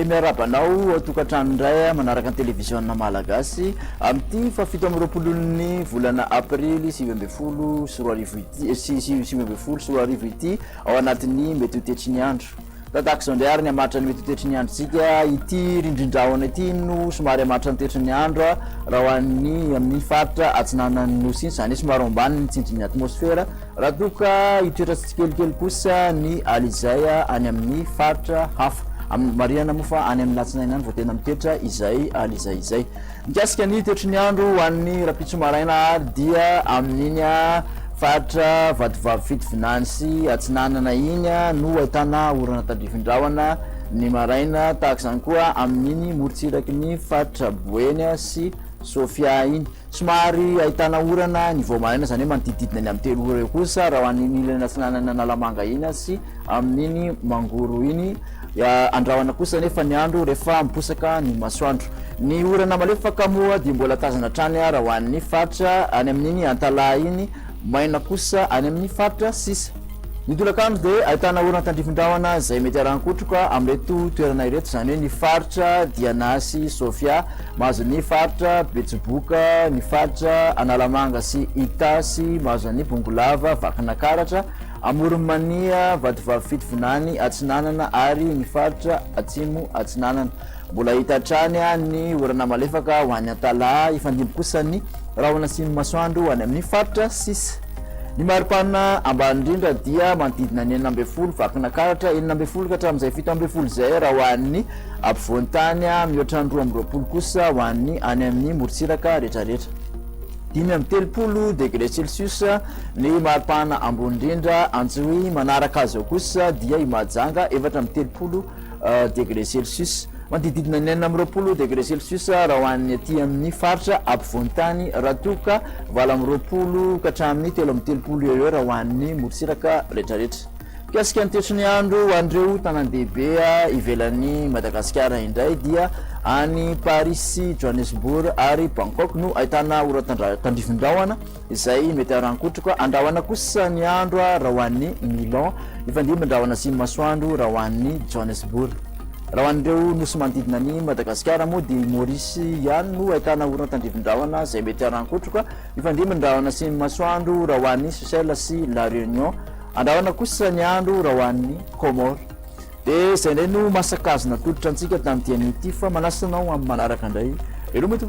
miarabanao tokatrano indray manaraka ny televizionna malagasy amin'ity fa 7 volana aprily 2020 sy 2020 ity ao anatin'ny mety hotetry ny andro tataka izao indray ary ny hamaritra ny mety hotetry ny androtsika ity rindrindrahona ity no somary hamaritra ny tetry ny andro raha hoan'ny amin'ny faritra atsinanany nosy iny izany hoe somary ambany ny tsindrin'ny atmosfera raha toka hitoetra tsikelikely kosa ny alizay any amin'ny faritra hafa Mariana mofa any amin'ny latsinainy any vao tena mitoetra izay alizay izay mikasika ny toetry ny andro hoan'ny rapitso maraina ary dia amin'iny faritra vatovavy fitovinany sy atsinanana iny no ahitana orana tandrifindrahona ny maraina tahaka izany koa amin'iny morotsiraky ny faritra Boeny sy Sofia iny somary ahitana orana ny vao maraina izany hoe manodididina ny amin'ny telo ora eo kosa raha hoan'iny ilana atsinanana Analamanga iny sy amin'iny Mangoro iny andrahona kosa nefa ny andro rehefa miposaka ny masoandro ny orana malefaka moa dia mbola tazana trany raha hoan'ny faritra any amin'iny Antalahy iny maina kosa any amin'ny faritra Sisa ny tolakandro dia ahitana orana tandrifindrahona izay mety arankotroka amin'reto toerana ireto izany hoe ny faritra Dianasy Sofia mahazo ny faritra Betsiboka ny faritra Analamanga sy Itasy mahazo ny Bongolava Vakinakaratra Amoronmania vatovavy fitovinany atsinanana ary ny faritra Atsimo atsinanana mbola hita trany ny orana malefaka ho an'ny Antalahy ifandimby kosa ny rahona sy masoandro any amin'ny faritra Sisa ny maripana ambany indrindra dia manodidina ny 40 Vakinakaratra 40 hatramin'izay 70 zay raha ho an'ny ampovoan-tany mihoatra ny 20 kosa ho an'ny any amin'ny morotsiraka rehetrarehetra 30 degré Celsius ny maripana ambony indrindra Antsohihy manaraka azy ao kosa dia Imahajanga 30 degré Celsius manodididina ny 20 degré Celsius raha hoan'ny aty amin'ny faritra ampovoan-tany raha toka 20 katramin'ny 30 eo raha hoan'ny morotsiraka rehetrarehetra mikasika ny toetry ny andro hoan'ireo tanàn-dehibe ivelan'ny Madagasikara indray dia any Paris sy Johannesburg ary Bangkok no ahitana orana tandrifindrahona izay mety arankotroka andrahona kosa ny andro raha hoan'ny Milan ifandimby andrahona sy masoandro raha hoan'ny Johannesburg raha hoan'ireo nosy manodidina ny Madagasikara moa dia Maurice ihany no ahitana orana tandrifindrahona izay mety arankotroka ifandimby andrahona sy masoandro raha hoan'ny Seychelles sy La Réunion andrahona kosa ny andro raha hoan'ny Comore dia izay indray no masakazona tolotra antsika tamin'ity an'ity fa manasanao amin'ny manaraka indray elo mety